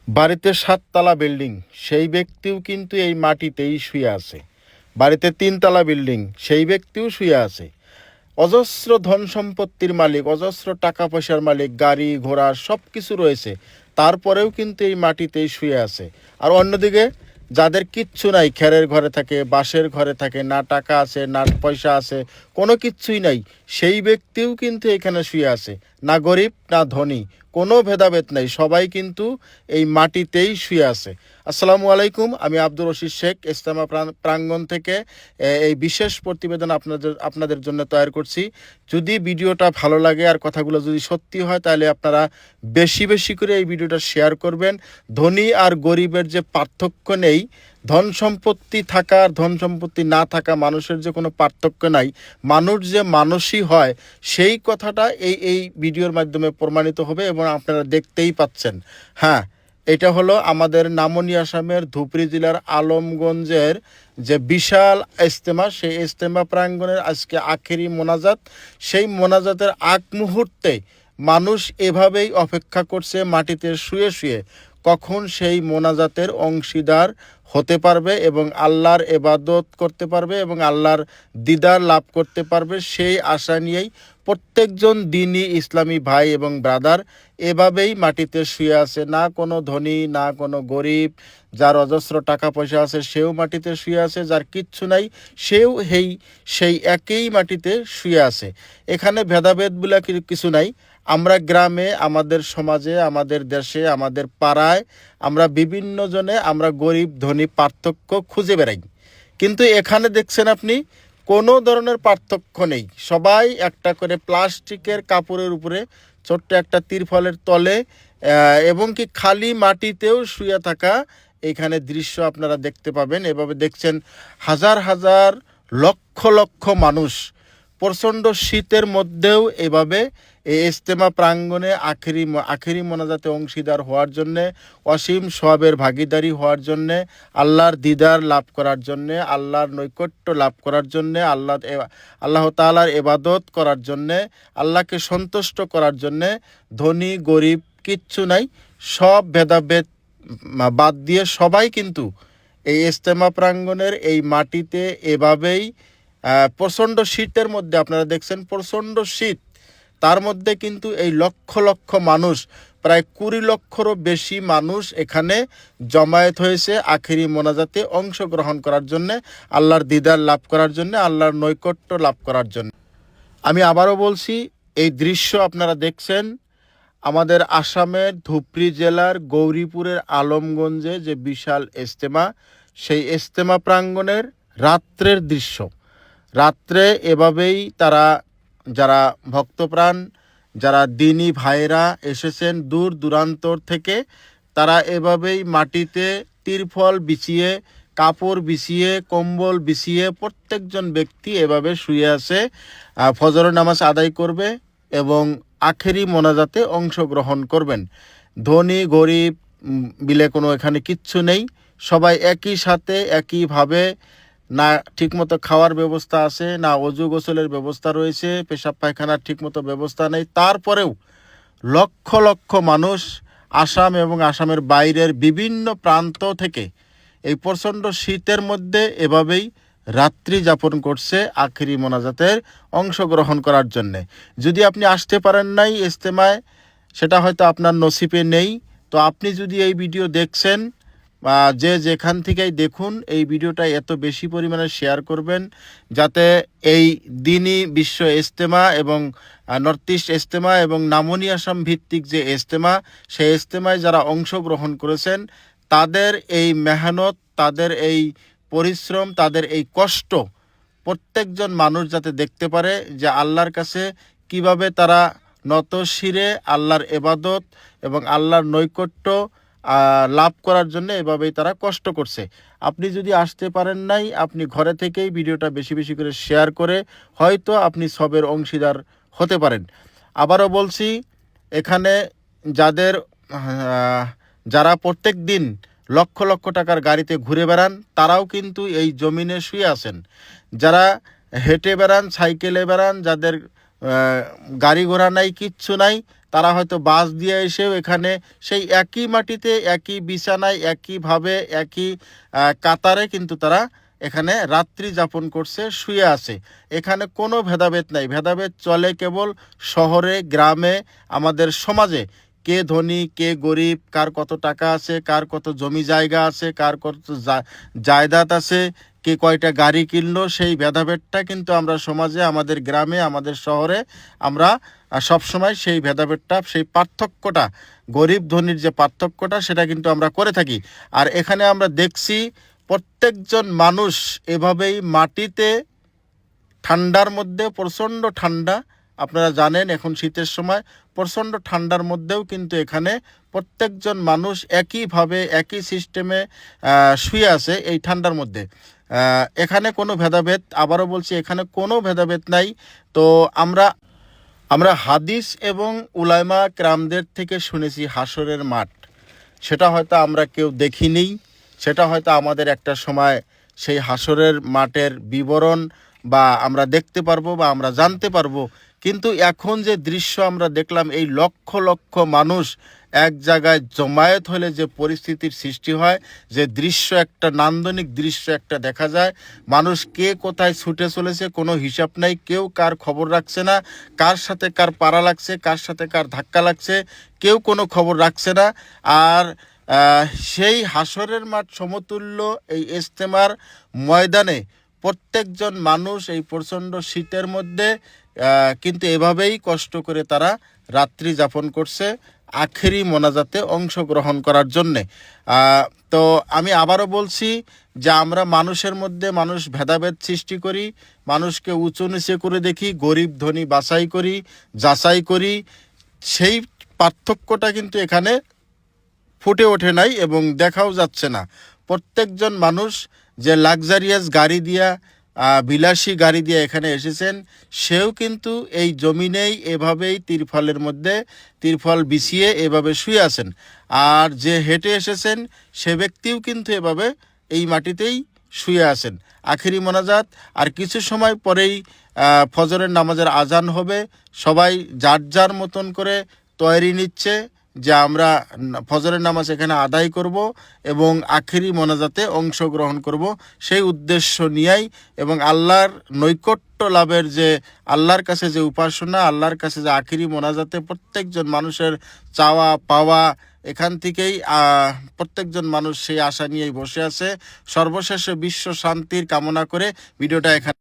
বাড়িতে ৭ তলা বিল্ডিং, সেই ব্যক্তিও কিন্তু এই মাটিতেই শুয়ে আছে। বাড়িতে ৩ তলা বিল্ডিং, সেই ব্যক্তিও শুয়ে আছে। অজস্র ধন সম্পত্তির মালিক, অজস্র টাকা পয়সার মালিক, গাড়ি ঘোড়া সব কিছু রয়েছে, তারপরেও কিন্তু এই মাটিতেই শুয়ে আছে। আর অন্যদিকে যাদের কিচ্ছু নাই, খেরের ঘরে থাকে, বাঁশের ঘরে থাকে, না টাকা আছে না পয়সা আছে, কোনো কিচ্ছুই নাই, সেই ব্যক্তিও কিন্তু এখানে শুয়ে আছে। না গরিব না ধনী, কোনো ভেদাভেদ নাই, সবাই কিন্তু এই মাটিতেই শুয়ে আছে। আসসালামু আলাইকুম, আমি আব্দুর রশিদ শেখ ইস্তেমা প্রাঙ্গণ থেকে এই বিশেষ প্রতিবেদন আপনাদের জন্য তৈরি করছি। যদি ভিডিওটা ভালো লাগে আর কথাগুলো যদি সত্যি হয়, তাহলে আপনারা বেশি বেশি করে এই ভিডিওটা শেয়ার করবেন। ধনী আর গরিবের যে পার্থক্য নেই, ধন সম্পত্তি থাকা আর ধন সম্পত্তি না থাকা মানুষের যে কোনো পার্থক্য নাই, মানুষ যে মানুষই হয়, সেই কথাটা এই ভিডিওর মাধ্যমে প্রমাণিত হবে এবং আপনারা দেখতেই পাচ্ছেন। হ্যাঁ, এটা হলো আমাদের নামনি আসামের ধুবড়ী জেলার আলমগঞ্জের যে বিশাল ইজতেমা, সেই ইজতেমা প্রাঙ্গণের আজকে আখেরি মোনাজাত। সেই মোনাজাতের আগ মুহূর্তে মানুষ এভাবেই অপেক্ষা করছে মাটিতে শুয়ে শুয়ে, কখন সেই মোনাজাতের অংশীদার হতে পারবে এবং আল্লাহর ইবাদত করতে পারবে এবং আল্লাহর দিদার লাভ করতে পারবে। সেই আশা নিয়েই প্রত্যেকজন দিনী ইসলামী ভাই এবং ব্রাদার এভাবেই মাটিতে শুয়ে আছে। না কোনো ধনী না কোনো গরিব, যার অজস্র টাকা পয়সা আছে সেও মাটিতে শুয়ে আছে, যার কিচ্ছু নাই সেও সেই একই মাটিতে শুয়ে আছে। এখানে ভেদাভেদ বলে কিছু নাই। আমরা গ্রামে, আমাদের সমাজে, আমাদের দেশে, আমাদের পাড়ায় আমরা বিভিন্ন জনে আমরা গরিব ধনী পার্থক্য খুঁজে বেড়াই, কিন্তু এখানে দেখছেন আপনি কোনো ধরনের পার্থক্য নেই। সবাই একটা করে প্লাস্টিকের কাপড়ের উপরে ছোট্ট একটা তিরফলের তলে এবং কি খালি মাটিতেও শুয়ে থাকা এইখানে দৃশ্য আপনারা দেখতে পাবেন। এভাবে দেখছেন হাজার হাজার লক্ষ লক্ষ মানুষ প্রচণ্ড শীতের মধ্যেও এভাবে এই ইজতেমা প্রাঙ্গণে আখেরি মোনাজাতে অংশীদার হওয়ার জন্যে, অসীম সওয়াবের ভাগীদারি হওয়ার জন্যে, আল্লাহর দিদার লাভ করার জন্যে, আল্লাহর নৈকট্য লাভ করার জন্যে, আল্লাহ তাআলার ইবাদত করার জন্যে, আল্লাহকে সন্তুষ্ট করার জন্যে ধনী গরিব কিচ্ছু নাই, সব ভেদাভেদ বাদ দিয়ে সবাই কিন্তু এই ইজতেমা প্রাঙ্গণের এই মাটিতে এভাবেই প্রচণ্ড শীতের মধ্যে, আপনারা দেখছেন প্রচণ্ড শীত, তার মধ্যে কিন্তু এই লক্ষ লক্ষ মানুষ, প্রায় 20 লক্ষরও বেশি মানুষ এখানে জমায়েত হয়েছে আখেরি মোনাজাতে অংশগ্রহণ করার জন্য, আল্লাহর দিদার লাভ করার জন্য, আল্লাহর নৈকট্য লাভ করার জন্য। আমি আবারও বলছি, এই দৃশ্য আপনারা দেখছেন আমাদের আসামের ধুবড়ী জেলার গৌরীপুরের আলমগঞ্জে যে বিশাল ইজতেমা, সেই ইজতেমা প্রাঙ্গণের রাত্রের দৃশ্য। রাত্রে এভাবেই তারা, যারা ভক্তপ্রাণ, যারা দিনী ভাইরা এসেছেন দূর দূরান্তর থেকে, তারা এভাবেই মাটিতে তিরফল বিছিয়ে, কাপড় বিছিয়ে, কম্বল বিছিয়ে প্রত্যেকজন ব্যক্তি এভাবে শুয়ে আছে, ফজরের নামাজ আদায় করবে এবং আখেরি মোনাজাতে অংশগ্রহণ করবেন। ধনী গরিব বিলে কোনো এখানে কিচ্ছু নেই, সবাই একই সাথে একইভাবে, না ঠিকমতো খাওয়ার ব্যবস্থা আছে, না অজু গোসলের ব্যবস্থা রয়েছে, পেশাব পায়খানার ঠিকমতো ব্যবস্থা নেই, তারপরেও লক্ষ লক্ষ মানুষ আসাম এবং আসামের বাইরের বিভিন্ন প্রান্ত থেকে এই প্রচণ্ড শীতের মধ্যে এভাবেই রাত্রি যাপন করছে আখেরি মোনাজাতের অংশগ্রহণ করার জন্যে। যদি আপনি আসতে পারেন নাই ইজতেমায়, সেটা হয়তো আপনার নসিবে নেই, তো আপনি যদি এই ভিডিও দেখছেন বা যে যেখান থেকেই দেখুন, এই ভিডিওটা এত বেশি পরিমাণে শেয়ার করবেন যাতে এই দিনী বিশ্ব ইজতেমা এবং নর্থ ইস্ট ইজতেমা এবং নামনি আসাম ভিত্তিক যে ইজতেমা, সেই ইজতেমায় যারা অংশগ্রহণ করেছেন তাদের এই মেহনত, তাদের এই পরিশ্রম, তাদের এই কষ্ট প্রত্যেকজন মানুষ যাতে দেখতে পারে যে আল্লাহর কাছে কিভাবে তারা নত শিরে আল্লাহর ইবাদত এবং আল্লাহর নৈকট্য লাভ করার জন্য এভাবেই তারা কষ্ট করছে। আপনি যদি আসতে পারেন নাই, আপনি ঘরে থেকেই ভিডিওটা বেশি বেশি করে শেয়ার করে হয়তো আপনি সবের অংশীদার হতে পারেন। আবারও বলছি, এখানে যারা প্রত্যেক দিন লক্ষ লক্ষ টাকার গাড়িতে ঘুরে বেড়ান, তারাও কিন্তু এই জমিনে শুয়ে আছেন। যারা হেঁটে বেড়ান, সাইকেলে বেড়ান, যাদের গাড়ি ঘোড়া নাই, কিচ্ছু নাই, তারা হয়তো বাস দিয়ে এসেও এখানে সেই একই মাটিতে একই বিছানায় একইভাবে একই কাতারে কিন্তু তারা এখানে রাত্রি যাপন করছে, শুয়ে আছে। এখানে কোনো ভেদাভেদ নাই, ভেদাভেদ চলে কেবল শহরে, গ্রামে, আমাদের সমাজে। কে ধনী কে গরিব, কার কত টাকা আছে, কার কত জমি জায়গা আছে, কার কত জায়দাদ আছে, কে কয়টা গাড়ি কিনলো, সেই ভেদাভেদটা কিন্তু আমরা সমাজে, আমাদের গ্রামে, আমাদের শহরে আমরা সবসময় সেই ভেদাভেদটা, সেই পার্থক্যটা, গরিব ধনীর যে পার্থক্যটা, সেটা কিন্তু আমরা করে থাকি। আর এখানে আমরা দেখছি প্রত্যেকজন মানুষ এভাবেই মাটিতে, ঠান্ডার মধ্যে, প্রচণ্ড ঠান্ডা, আপনারা জানেন এখন শীতের সময়, প্রচণ্ড ঠান্ডার মধ্যেও কিন্তু এখানে প্রত্যেকজন মানুষ একইভাবে একই সিস্টেমে শুয়ে আছে এই ঠান্ডার মধ্যে। এখানে কোনো ভেদাভেদ, আবারও বলছি, এখানে কোনো ভেদাভেদ নাই। তো আমরা হাদিস এবং উলামা কেরামদের থেকে শুনেছি হাসরের মাঠ, সেটা হয়তো আমরা কেউ দেখিনি, সেটা হয়তো আমাদের একটা সময় সেই হাসরের মাঠের বিবরণ বা আমরা দেখতে পারবো বা আমরা জানতে পারবো। কিন্তু এখন যে দৃশ্য আমরা দেখলাম, এই লক্ষ লক্ষ মানুষ এক জায়গায় জমায়েত হলে যে পরিস্থিতির সৃষ্টি হয়, যে দৃশ্য, একটা নান্দনিক দৃশ্য একটা দেখা যায়, মানুষ কে কোথায় ছুটে চলেছে কোনো হিসাব নাই, কেউ কার খবর রাখছে না, কার সাথে কার পাড়া লাগছে, কার সাথে কার ধাক্কা লাগছে, কেউ কোনো খবর রাখছে না। আর সেই হাসরের মাঠ সমতুল্য এই ইজতেমার ময়দানে প্রত্যেকজন মানুষ এই প্রচণ্ড শীতের মধ্যে কিন্তু এভাবেই কষ্ট করে তারা রাত্রি যাপন করছে আখেরি মোনাজাতে অংশগ্রহণ করার জন্যে। তো আমি আবারও বলছি যে আমরা মানুষের মধ্যে মানুষ ভেদাভেদ সৃষ্টি করি, মানুষকে উঁচু নিচে করে দেখি, গরিব ধনী বাছাই করি, যাচাই করি, সেই পার্থক্যটা কিন্তু এখানে ফুটে ওঠে নাই এবং দেখাও যাচ্ছে না। প্রত্যেকজন মানুষ যে লাক্সারিয়াস গাড়ি দিয়া, বিলাসী গাড়ি দিয়ে এখানে এসেছেন, সেও কিন্তু এই জমিনেই এভাবেই তিরফলের মধ্যে তিরফল বিছিয়ে এভাবে শুয়ে আছেন। আর যে হেঁটে এসেছেন সে ব্যক্তিও কিন্তু এভাবে এই মাটিতেই শুয়ে আছেন। আখেরি মোনাজাত আর কিছু সময় পরেই ফজরের নামাজের আজান হবে। সবাই যার যার মতন করে তৈরি নিচ্ছে যে আমরা ফজরের নামাজ এখানে আদায় করব এবং আখেরি মোনাজাতে অংশগ্রহণ করব, সেই উদ্দেশ্য নিয়েই এবং আল্লাহর নৈকট্য লাভের যে আল্লাহর কাছে যে উপাসনা, আল্লাহর কাছে যে আখেরি মোনাজাতে প্রত্যেকজন মানুষের চাওয়া পাওয়া, এখান থেকেই প্রত্যেকজন মানুষ সেই আশা নিয়েই বসে আছে। সর্বশেষে বিশ্ব শান্তির কামনা করে ভিডিওটা এখানে